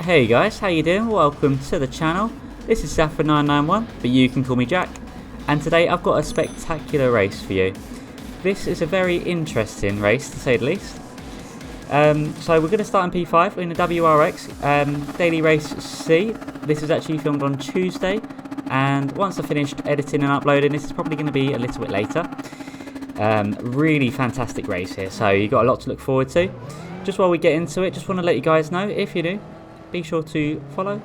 Hey guys, how you doing? Welcome to the channel. This is Zafra991, but you can call me Jack. And today I've got a spectacular race for you. This is a very interesting race, to say the least. So we're going to start in P5 in the WRX Daily Race C. This is actually filmed on Tuesday, and once I've finished editing and uploading, this is probably going to be a little bit later. Really fantastic race here, so you've got a lot to look forward to. Just while we get into it, just want to let you guys know, if you do, be sure to follow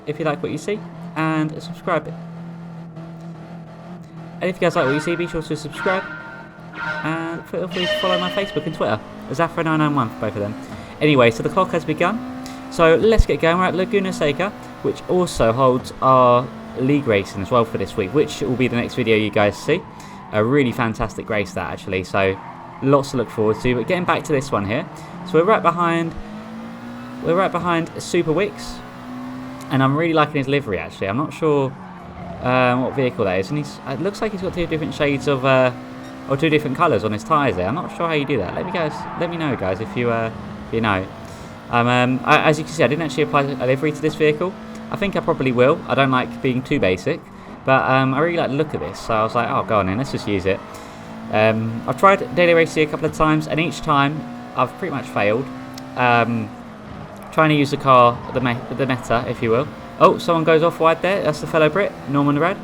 if you like what you see, and subscribe. And if you guys like what you see, be sure to subscribe, and feel free to follow my Facebook and Twitter, Zafra991 for both of them. Anyway, so the clock has begun, so let's get going. We're at Laguna Seca, which also holds our league racing as well for this week, which will be the next video you guys see. A really fantastic race that, actually, so lots to look forward to. But getting back to this one here, so we're right behind Super Wicks, and I'm really liking his livery, actually. I'm not sure what vehicle that is, and it looks like he's got two different shades of or two different colours on his tyres there. I'm not sure how you do that. Let me know, guys, if you know. As you can see, I didn't actually apply a livery to this vehicle. I think I probably will. I don't like being too basic, but I really like the look of this, so I was like, oh, go on then, let's just use it. I've tried Daily Race C a couple of times, and each time I've pretty much failed. Trying to use the car, the meta, if you will. Oh, someone goes off wide there. That's the fellow Brit, Norman Red.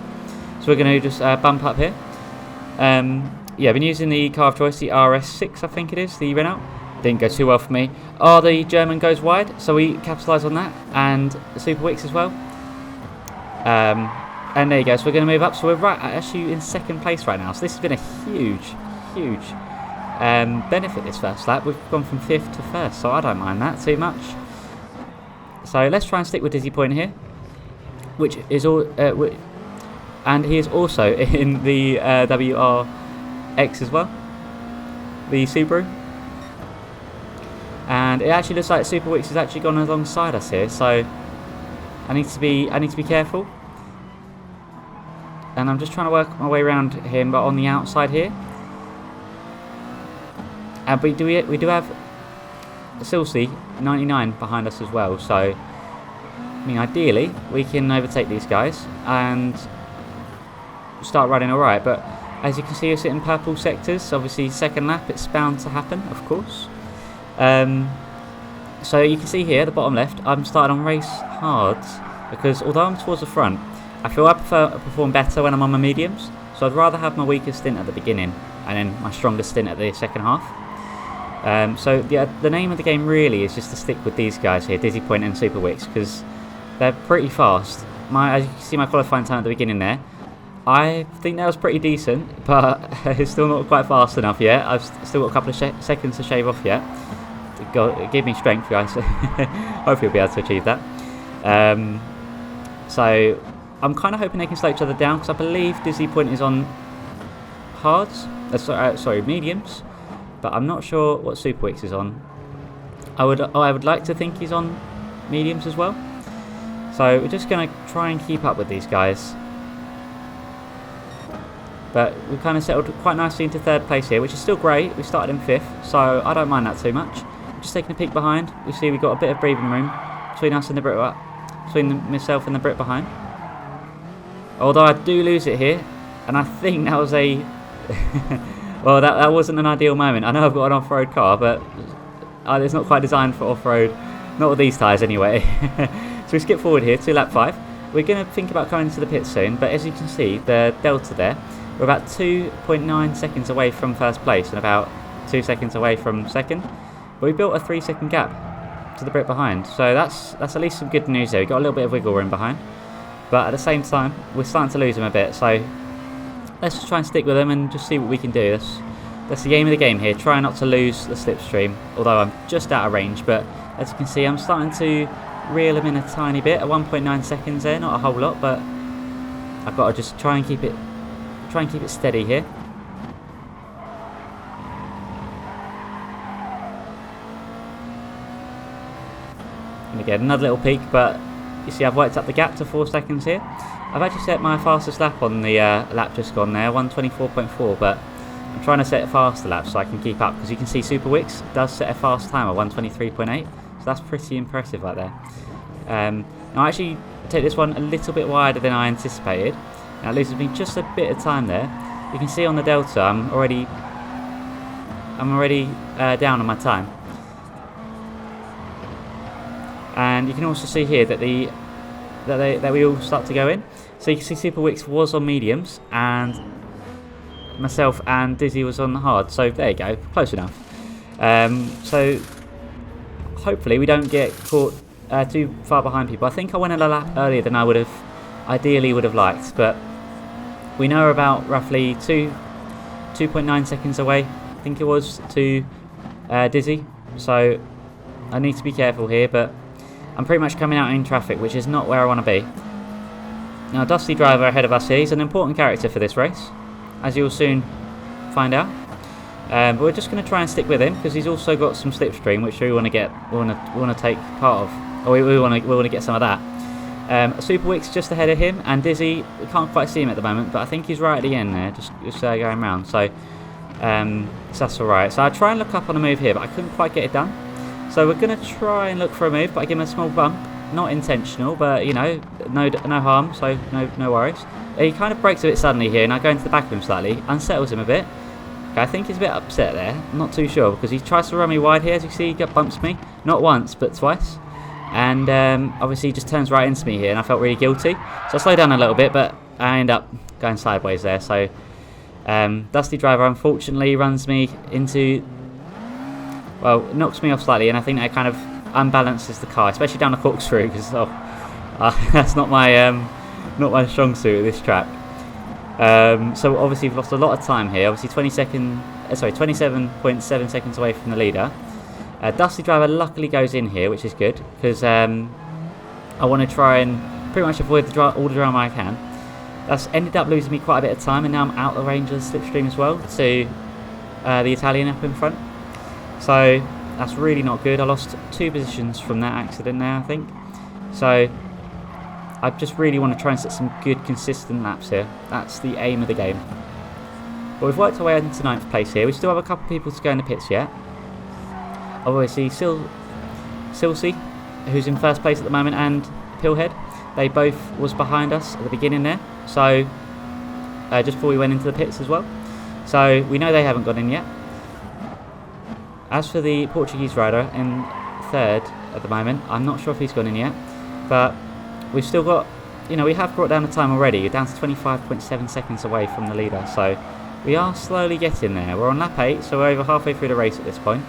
So we're going to just bump up here. Yeah, I've been using the car of choice, the RS6, I think it is, the Renault. Didn't go too well for me. Oh, the German goes wide, so we capitalise on that. And Super Wicks as well. And there you go, so we're going to move up. So we're actually in second place right now. So this has been a huge benefit this first lap. We've gone from 5th to 1st, so I don't mind that too much. So let's try and stick with Dizzy Point here, which is all, and he is also in the WRX as well, the Subaru. And it actually looks like Super Wicks has actually gone alongside us here, so I need to be careful. And I'm just trying to work my way around him, but on the outside here. And we do have Silsey 99 behind us as well, so I mean, ideally we can overtake these guys and start running alright, but as you can see, you're sitting purple sectors. Obviously second lap, it's bound to happen, of course. So you can see here at the bottom left, I'm starting on race hards, because although I'm towards the front, I feel I perform better when I'm on my mediums, so I'd rather have my weakest stint at the beginning and then my strongest stint at the second half. So the name of the game really is just to stick with these guys here, Dizzy Point and Super Wicks, because they're pretty fast. As you can see, my qualifying time at the beginning there, I think that was pretty decent, but it's still not quite fast enough yet. I've still got a couple of seconds to shave off yet. Give me strength, guys. Hopefully we'll be able to achieve that. So I'm kind of hoping they can slow each other down, because I believe Dizzy Point is on hards, sorry, mediums. But I'm not sure what Super Wicks is on. I would like to think he's on mediums as well. So we're just going to try and keep up with these guys. But we've kind of settled quite nicely into third place here, which is still great. We started in 5th, so I don't mind that too much. Just taking a peek behind. We see we've got a bit of breathing room between us and the Brit, between myself and the Brit behind. Although I do lose it here, and I think that was a... Well, that wasn't an ideal moment. I know I've got an off-road car, but it's not quite designed for off-road. Not with these tyres, anyway. So we skip forward here to lap 5. We're going to think about coming into the pit soon, but as you can see, the delta there, we're about 2.9 seconds away from first place and about 2 seconds away from second. But we built a 3-second gap to the Brit behind, so that's at least some good news there. We've got a little bit of wiggle room behind, but at the same time, we're starting to lose them a bit, so let's just try and stick with them and just see what we can do. That's the aim of the game here. Try not to lose the slipstream, although I'm just out of range. But as you can see, I'm starting to reel them in a tiny bit. At 1.9 seconds there, not a whole lot, but I've got to just try and keep it steady here. And again, another little peak, but you see I've worked up the gap to 4 seconds here. I've actually set my fastest lap on the lap just gone there, 1:24.4, but I'm trying to set a faster lap so I can keep up, because you can see Super Wicks does set a fast time at 1:23.8, So that's pretty impressive right there. Now I actually take this one a little bit wider than I anticipated. Now it loses me just a bit of time there. You can see on the delta I'm already down on my time. And you can also see here that that we all start to go in. So you can see Super Wix was on mediums and myself and Dizzy was on the hard. So there you go, close enough. So hopefully we don't get caught too far behind people. I think I went a lap earlier than I ideally would have liked, but we know about roughly 2.9 seconds away, I think it was, to Dizzy. So I need to be careful here, but I'm pretty much coming out in traffic, which is not where I want to be. Now, Dusty Driver ahead of us here. He's an important character for this race, as you'll soon find out. But we're just going to try and stick with him because he's also got some slipstream, which we want to get. We want to take part of, or we want to get some of that. Super Wix just ahead of him, and Dizzy, we can't quite see him at the moment, but I think he's right at the end there, just going round. So that's all right. So I try and look up on a move here, but I couldn't quite get it done. So we're going to try and look for a move, but I give him a small bump. Not intentional, but, you know, no harm, so no worries. He kind of breaks a bit suddenly here, and I go into the back of him slightly, unsettles him a bit. Okay, I think he's a bit upset there, I'm not too sure, because he tries to run me wide here, as you see, he bumps me. Not once, but twice. And obviously he just turns right into me here, and I felt really guilty. So I slowed down a little bit, but I end up going sideways there. So Dusty Driver, unfortunately, runs me into... Well, knocks me off slightly, and I think that kind of unbalances the car, especially down the corkscrew, because that's not my strong suit at this track. So obviously we've lost a lot of time here. Obviously 27.7 seconds away from the leader. Dusty Driver luckily goes in here, which is good, because I want to try and pretty much avoid all the drama I can. That's ended up losing me quite a bit of time, and now I'm out of range of the slipstream as well to the Italian up in front. So that's really not good. I lost 2 positions from that accident there, I think. So I just really want to try and set some good, consistent laps here. That's the aim of the game. But we've worked our way into 9th place here. We still have a couple of people to go in the pits yet. Obviously, Silsey, who's in 1st place at the moment, and Pillhead, they both was behind us at the beginning there. So just before we went into the pits as well. So we know they haven't gone in yet. As for the Portuguese rider in 3rd at the moment, I'm not sure if he's gone in yet, but we've still got, you know, we have brought down the time already. We're down to 25.7 seconds away from the leader, so we are slowly getting there. We're on lap 8, so we're over halfway through the race at this point.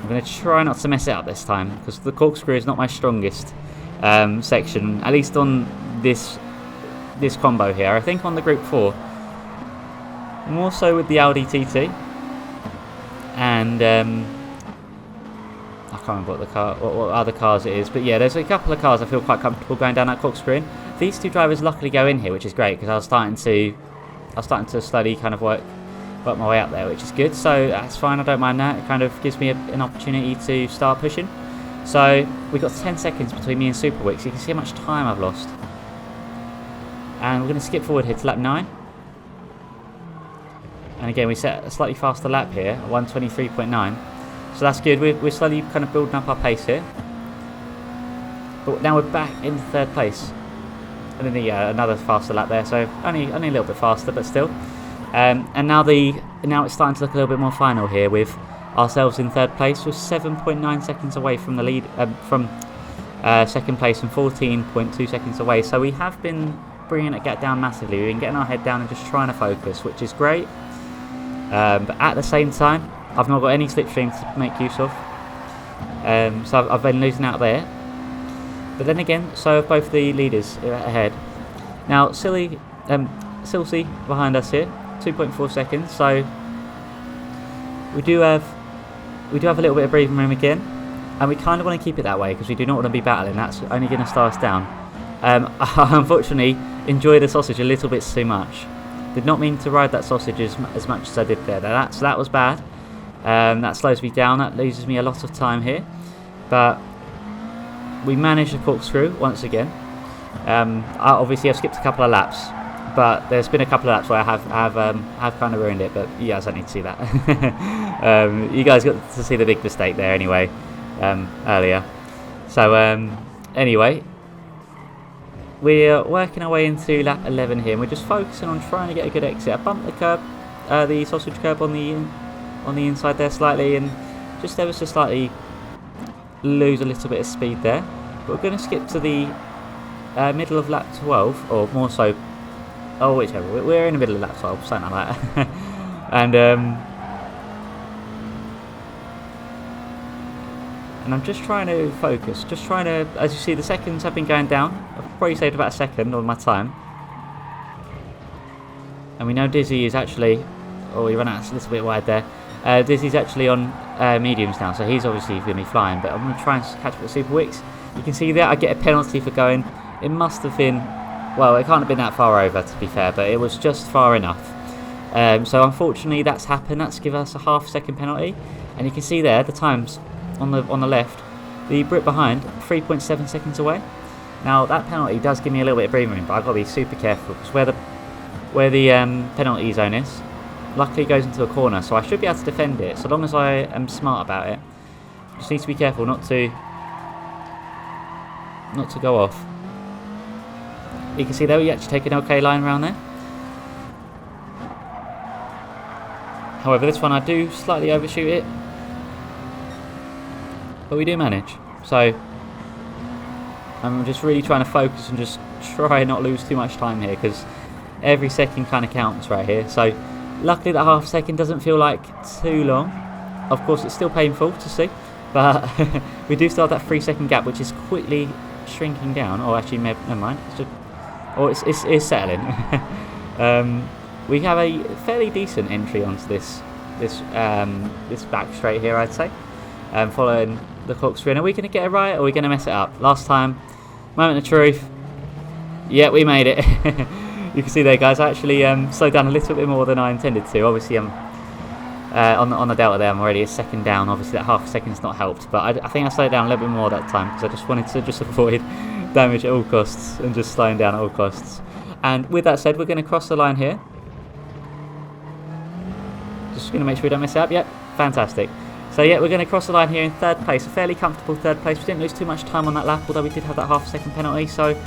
I'm going to try not to mess it up this time, because the corkscrew is not my strongest section, at least on this combo here. I think on the Group 4. More so with the Audi TT, and I can't remember what other cars it is, but yeah, there's a couple of cars I feel quite comfortable going down that corkscrew. These 2 drivers luckily go in here, which is great, because I was starting to slowly kind of work my way up there, which is good. So that's fine, I don't mind that. It kind of gives me an opportunity to start pushing. So we've got 10 seconds between me and Super Wix. You can see how much time I've lost, and we're going to skip forward here to lap 9. And again, we set a slightly faster lap here, 1:23.9. So that's good. We're slowly kind of building up our pace here. But now we're back in 3rd place. And then another faster lap there, so only a little bit faster, but still. And now it's starting to look a little bit more final here, with ourselves in 3rd place. We're 7.9 seconds away from the lead, from 2nd place, and 14.2 seconds away. So we have been bringing that gap down massively. We've been getting our head down and just trying to focus, which is great. But at the same time, I've not got any slipstream to make use of, so I've been losing out there. But then again, so have both the leaders ahead. Now, Silsey behind us here, 2.4 seconds. So we do have a little bit of breathing room again, and we kind of want to keep it that way because we do not want to be battling. That's only going to slow us down. I unfortunately enjoy the sausage a little bit too much. Did not mean to ride that sausage as much as I did there. So that was bad. That slows me down. That loses me a lot of time here. But we managed the corkscrew once again. Obviously, I've skipped a couple of laps. but there's been a couple of laps where I have kind of ruined it, but you guys don't need to see that. You guys got to see the big mistake there anyway, earlier. So anyway, we're working our way into lap 11 here, and we're just focusing on trying to get a good exit. I bumped the curb, the sausage curb on the inside there slightly, and just ever so slightly lose a little bit of speed there. But we're going to skip to the middle of lap 12, or more so, oh, whichever. We're in the middle of lap 12, something like that. And I'm just trying to focus, just trying to, as you see, the seconds have been going down. I've probably saved about a second on my time. And we know Dizzy is actually, oh, he ran out a little bit wide there. Dizzy's actually on mediums now, so he's obviously going to be flying, but I'm going to try and catch up with Super Wicks. You can see there I get a penalty for going. It must have been, well, it can't have been that far over, to be fair, but it was just far enough. So unfortunately that's happened. That's given us a half-second penalty, and you can see there the times on the left. The Brit behind 3.7 seconds away. Now that penalty does give me a little bit of breathing room, but I've got to be super careful because where the penalty zone is, luckily it goes into a corner, so I should be able to defend it so long as I am smart about it. Just need to be careful not to go off. You can see there we actually take an okay line around there. However, this one I do slightly overshoot it, but we do manage. So I'm just really trying to focus and just try not lose too much time here, because every second kind of counts right here. So luckily that half second doesn't feel like too long. Of course it's still painful to see, but we do still have that 3 second gap, which is quickly shrinking down. Oh, actually, never mind. It's settling. We have a fairly decent entry onto this back straight here, I'd say. Following the corkscrew. Are we going to get it right, or are we going to mess it up? Last time, moment of truth. Yeah, we made it. You can see there, guys. I actually slowed down a little bit more than I intended to. Obviously, on the delta there, I'm already a second down. Obviously, that half a second's not helped, but I think I slowed down a little bit more that time because I just wanted to just avoid damage at all costs and just slowing down at all costs. And with that said, we're going to cross the line here. Just going to make sure we don't mess it up. Yep, fantastic. So yeah, we're going to cross the line here in third place, a fairly comfortable third place. We didn't lose too much time on that lap, although we did have that half a second penalty, so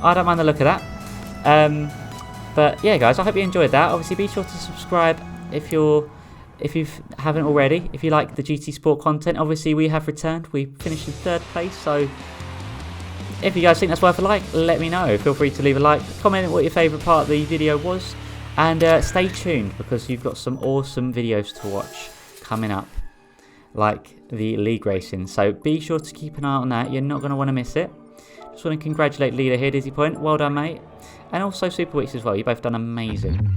I don't mind the look of that. But yeah, guys, I hope you enjoyed that. Obviously, be sure to subscribe if you haven't already. If you like the GT Sport content, obviously we have returned. We finished in third place, so if you guys think that's worth a like, let me know. Feel free to leave a like, comment what your favourite part of the video was, and stay tuned because you've got some awesome videos to watch coming up, like the league racing. So be sure to keep an eye on that. You're not going to want to miss it. Just want to congratulate leader here, Dizzy Point. Well done, mate. And also Super Wicks as well. You've both done amazing.